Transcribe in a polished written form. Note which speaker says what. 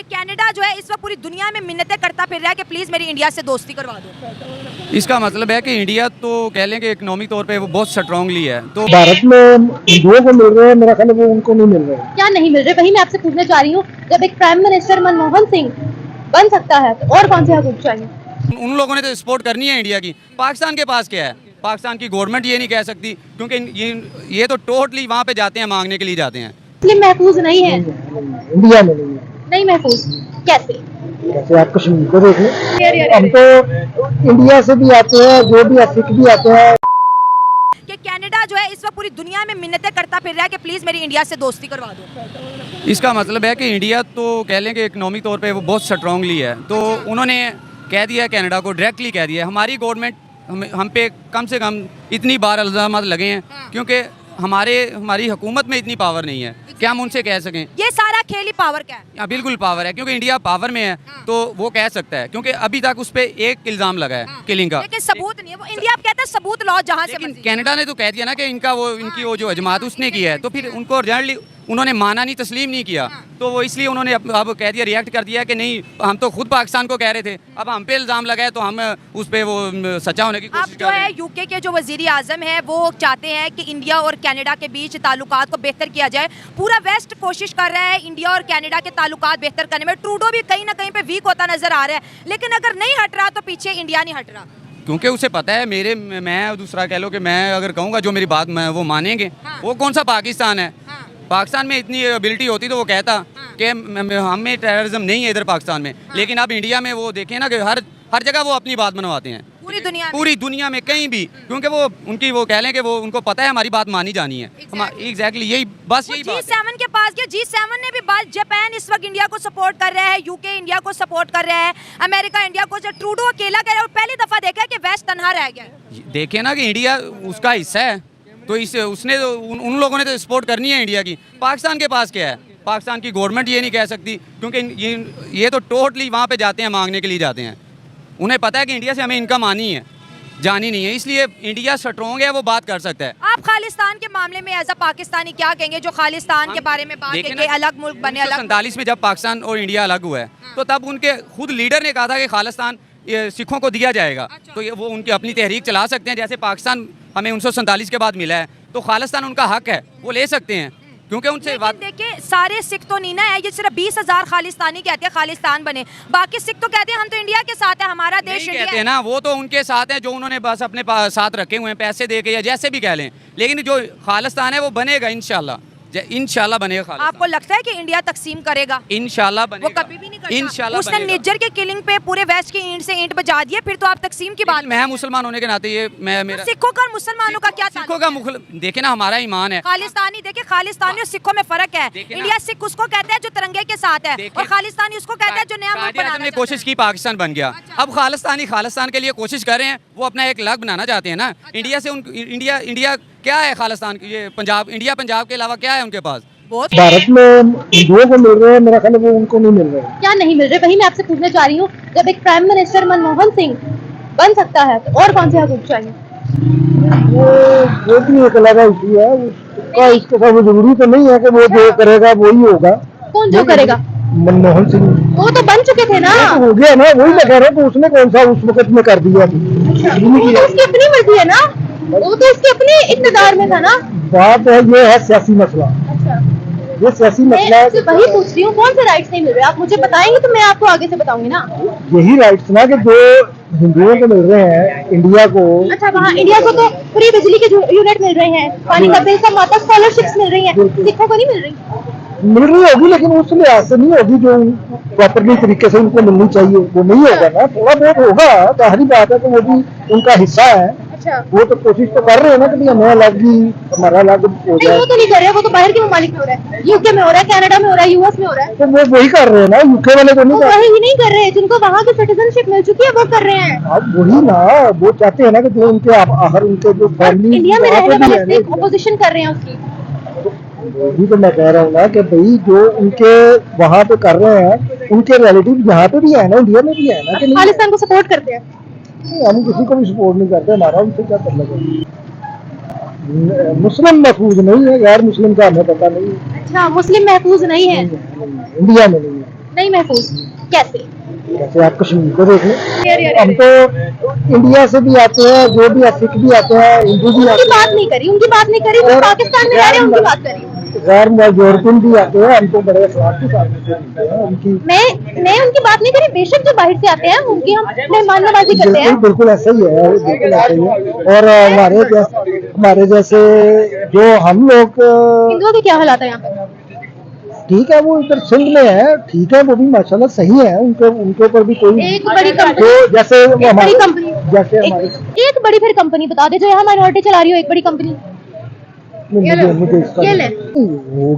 Speaker 1: कि कनाडा जो है इस वक्त पूरी दुनिया में मिन्नतें करता फिर रहा है कि प्लीज मेरी इंडिया से दोस्ती करवा दो।
Speaker 2: इसका मतलब है कि इंडिया तो कह लें कि इकोनॉमिक तौर पे वो बहुत स्ट्रांगली है, तो
Speaker 3: भारत में हिंदुओं को मिल रहे हैं, मेरा ख्याल है वो उनको नहीं मिल रहे हैं।
Speaker 4: क्या नहीं मिल रहे, वही मैं आपसे पूछना चाह रही हूँ। जब एक प्राइम मिनिस्टर मनमोहन सिंह बन सकता है तो और कौन से हकूक चाहिए?
Speaker 2: उन लोगों ने तो सपोर्ट करनी है इंडिया की। पाकिस्तान के पास क्या है? पाकिस्तान की गवर्नमेंट ये नहीं कह सकती, क्योंकि ये तो टोटली वहाँ पे जाते हैं, मांगने के लिए जाते हैं।
Speaker 4: मुस्लिम महफूज नहीं है,
Speaker 3: इंडिया में नहीं है।
Speaker 4: नहीं महफूज कैसे?
Speaker 3: जैसे आप कश्मीर को देख लें, हम तो इंडिया से भी आते हैं, जो भी सिख भी आते हैं।
Speaker 1: कि कनाडा जो है इस वक्त पूरी दुनिया में मिन्नतें करता फिर रहा है कि प्लीज मेरी इंडिया से दोस्ती करवा दो।
Speaker 2: इसका मतलब है कि इंडिया तो कह लें कि इकोनॉमिक तौर पे वो बहुत स्ट्रांगली है, तो उन्होंने कह दिया कनाडा को, डायरेक्टली कह दिया। हमारी गवर्नमेंट हम पे कम से कम इतनी बार इल्ज़ाम लगे हैं, क्योंकि हमारी हुकूमत में इतनी पावर नहीं है कि हम उनसे कह सकें।
Speaker 1: ये सारा खेल ही पावर का है।
Speaker 2: हाँ, बिल्कुल पावर है, क्योंकि इंडिया पावर में है तो वो कह सकता है, क्योंकि अभी तक उस पर एक इल्ज़ाम लगा है किलिंग का,
Speaker 1: लेकिन सबूत नहीं है। वो इंडिया आप कहते हैं सबूत लाओ जहाँ से
Speaker 2: लेकिन
Speaker 1: मर्जी।
Speaker 2: कनाडा ने तो कह दिया ना कि इनकी वो जो जमात उसने किया है, तो फिर उनको जनरली उन्होंने माना नहीं, तस्लीम नहीं किया, तो वो इसलिए उन्होंने अब कह दिया, रिएक्ट कर दिया कि नहीं, हम तो खुद पाकिस्तान को कह रहे थे, अब हम पे इल्ज़ाम लगा है तो हम उस पर वो सच्चा होने की
Speaker 1: अब
Speaker 2: कोशिश
Speaker 1: जो
Speaker 2: कर रहे
Speaker 1: है
Speaker 2: हैं।
Speaker 1: यूके के जो वजीर आजम है वो चाहते हैं कि इंडिया और कनाडा के बीच ताल्लुकात को बेहतर किया जाए। पूरा वेस्ट कोशिश कर रहा है इंडिया और कनाडा के ताल्लुकात बेहतर करने में। ट्रूडो भी कहीं ना कहीं पे वीक होता नजर आ रहा है, लेकिन अगर नहीं हट रहा तो पीछे इंडिया नहीं हट रहा,
Speaker 2: क्योंकि उसे पता है मैं दूसरा कह लो कि मैं अगर कहूँगा जो मेरी बात वो मानेंगे। वो कौन सा पाकिस्तान है? पाकिस्तान में इतनी एबिलिटी होती तो वो कहता कि हमें टेररिज्म नहीं है इधर पाकिस्तान में, लेकिन अब इंडिया में वो देखें ना कि हर जगह वो अपनी बात मनवाते हैं पूरी दुनिया में कहीं भी, क्योंकि वो उनकी वो कह लें कि वो उनको पता है हमारी बात मानी जानी है। एग्जैक्टली यही बात है।
Speaker 1: G7 के पास गया, G7 ने भी बात, जापान इस वक्त इंडिया को सपोर्ट कर रहा है, यूके इंडिया को सपोर्ट कर रहा है, अमेरिका इंडिया को। जब ट्रूडो अकेला कर रहा है, और पहली दफा देखा है कि वेस्ट तनहा रह गया।
Speaker 2: देखे ना कि इंडिया उसका हिस्सा है, तो उसने तो उन लोगों ने तो सपोर्ट करनी है इंडिया की। पाकिस्तान के पास क्या है? पाकिस्तान की गवर्नमेंट ये नहीं कह सकती, क्योंकि ये तो टोटली वहाँ पे जाते हैं, मांगने के लिए जाते हैं। उन्हें पता है कि इंडिया से हमें इनकम आनी है, जानी नहीं है, इसलिए इंडिया स्ट्रॉन्ग है, वो बात कर सकता है।
Speaker 1: आप खालिस्तान के मामले में एज अ पाकिस्तानी क्या कहेंगे, जो खालिस्तान के बारे में बात है कि अलग मुल्क बने?
Speaker 2: 1947 में जब पाकिस्तान और इंडिया अलग हुआ है, तो तब उनके खुद लीडर ने कहा था कि खालिस्तान सिखों को दिया जाएगा। तो वो उनकी अपनी तहरीक चला सकते हैं, जैसे पाकिस्तान हमें 1947 के बाद मिला है, तो खालिस्तान उनका हक है, वो ले सकते हैं, क्योंकि उनसे बात। देखिए
Speaker 1: सारे सिख तो नहीं ना है, ये सिर्फ 20,000 खालिस्तानी कहते हैं खालिस्तान बने, बाकी सिख तो कहते हैं हम तो इंडिया के साथ है, हमारा देश इंडिया
Speaker 2: कहते हैं ना, वो तो उनके साथ है जो उन्होंने बस अपने साथ रखे हुए हैं, पैसे दे के या जैसे भी कह लें, लेकिन जो खालिस्तान है वो बनेगा इंशाल्लाह बनेगा खालिस्तान।
Speaker 1: आपको लगता है कि इंडिया तकसीम करेगा?
Speaker 2: इंशाल्लाह बनेगा।
Speaker 1: वो कभी भी नहीं करता।
Speaker 2: इंशाल्लाह
Speaker 1: उसने निज्जर के किलिंग पे पूरे वेस्ट की ईंट से ईंट बजा दिए, फिर तो आप तकसीम की बात।
Speaker 2: मैं मुसलमान होने के नाते ये मेरा
Speaker 1: सिखों का और मुसलमानों का क्या?
Speaker 2: सिखों का देखे ना, हमारा ईमान है
Speaker 1: खालिस्तानी। देखिए खालिस्तानी और सिखों में फर्क है। इंडिया सिख उसको कहते हैं जो तिरंगे के साथ है, और खालिस्तानी उसको कहते हैं जो नया मुल्क बनाना चाहता है।
Speaker 2: कोशिश की, पाकिस्तान बन गया। अब खालिस्तान के लिए कोशिश कर रहे हैं, वो अपना एक अलग बनाना चाहते हैं ना इंडिया से। इंडिया क्या है खालिस्तान? ये पंजाब के अलावा क्या है उनके पास?
Speaker 3: भारत में हिंदुओं को मिल रहे हैं, मेरा ख्याल है वो उनको नहीं मिल रहे हैं।
Speaker 4: क्या नहीं मिल रहे, वही मैं आपसे पूछना चाह रही हूँ। जब एक प्राइम मिनिस्टर मनमोहन सिंह बन सकता है तो और कौन से हकूक चाहिए?
Speaker 3: वो भी एक अलग इशू है, उसका इसके साथ जरूरी तो नहीं है कि वो जो करेगा वही होगा।
Speaker 4: कौन जो करेगा?
Speaker 3: मनमोहन सिंह
Speaker 4: वो तो बन चुके थे ना।
Speaker 3: हो गया ना, वही मैं कह रहा हूँ, उसने कौन सा उस वक्त में कर दिया?
Speaker 4: वो तो उसकी अपनी मर्जी है ना, वो तो उसके अपने इक़्तिदार में था ना।
Speaker 3: बात है ये है सियासी मसला। ये सियासी मसला है।
Speaker 4: मैं वही पूछ रही हूँ, कौन से राइट्स नहीं मिल रहे? आप मुझे बताएंगे तो मैं आपको आगे से बताऊंगी ना।
Speaker 3: यही राइट्स ना कि जो हिंदुओं को मिल रहे हैं, इंडिया को।
Speaker 4: अच्छा, वहाँ इंडिया को तो फ्री बिजली के यूनिट मिल रहे हैं, पानी का बिल का माता, स्कॉलरशिप्स मिल रही हैं, सिखों को नहीं मिल रही?
Speaker 3: मिल रही होगी, लेकिन उस लिहाज से नहीं होगी जो प्रॉपरली तरीके से उनको मिलनी चाहिए, वो नहीं होगा ना। थोड़ा बहुत होगा, जाहिर बात है, तो वो भी उनका हिस्सा है।
Speaker 4: अच्छा,
Speaker 3: वो तो कोशिश तो कर रहे हैं ना कि हमें अलग ही, हमारा अलग हो जाए।
Speaker 4: वो तो नहीं कर रहे, वो तो बाहर के ममालिक में हो रहा है, यूके में हो रहा है, कनाडा में हो रहा है, यूएस में हो रहा है।
Speaker 3: तो वो वही कर रहे हैं ना, यूके वाले को नहीं कर रहे।
Speaker 4: वही नहीं कर रहे, जिनको वहाँ की सिटीजनशिप मिल चुकी है वो कर रहे हैं।
Speaker 3: अब वही ना, वो चाहते हैं ना कि जो उनके आखिर उनके जो फैमिली
Speaker 4: इंडिया में रहने वाले अपोजिशन कर रहे हैं उसकी।
Speaker 3: वही तो मैं कह रहा हूँ ना कि भाई जो उनके वहाँ पे कर रहे हैं, उनके रिलेटिव यहाँ पे भी है ना, इंडिया में भी है ना। कि
Speaker 4: खालिस्तान को सपोर्ट करते हैं?
Speaker 3: हम किसी को भी सपोर्ट नहीं करते, हमारा उनसे क्या करना चाहिए। मुस्लिम महफूज नहीं है, गैर मुस्लिम का हमें पता नहीं है।
Speaker 4: अच्छा, मुस्लिम महफूज नहीं है
Speaker 3: इंडिया में नहीं है।
Speaker 4: नहीं महफूज कैसे?
Speaker 3: जैसे आप कश्मीर को देख
Speaker 4: अरे,
Speaker 3: लें,
Speaker 4: अरे,
Speaker 3: हम तो इंडिया से भी आते हैं, जो भी है, सिख भी आते हैं, हिंदू भी
Speaker 4: उनकी
Speaker 3: आते
Speaker 4: बात नहीं करी, उनकी बात नहीं करी, वो
Speaker 3: और
Speaker 4: पाकिस्तान में रह रहे हैं, उनकी बात करी।
Speaker 3: हैं, गैर यूरोपियन भी आते हैं, हमको बड़े अखलाक के साथ मिलते हैं उनकी।
Speaker 4: मैं उनकी बात नहीं करी, बेशक जो बाहर से आते हैं उनकी हम मेहमान नवाजी करते
Speaker 3: बिल्कुल
Speaker 4: हैं।
Speaker 3: बिल्कुल ऐसा ही है, बिल्कुल ऐसा ही है। और हमारे जैसे जो हम लोग
Speaker 4: हिंदुओं के क्या हालात है यहाँ पे?
Speaker 3: ठीक है, वो इधर सिंध में है, ठीक है, वो भी माशाल्लाह सही है, उनके ऊपर भी कोई
Speaker 4: एक बड़ी कंपनी,
Speaker 3: जो जैसे
Speaker 4: एक बड़ी
Speaker 3: हमारे
Speaker 4: कंपनी,
Speaker 3: जैसे हमारे
Speaker 4: एक बड़ी फिर कंपनी बता दे जो यहाँ माइनॉरिटी चला रही हो, एक बड़ी कंपनी।
Speaker 3: मुझे इसका
Speaker 4: ये ले।
Speaker 3: होगी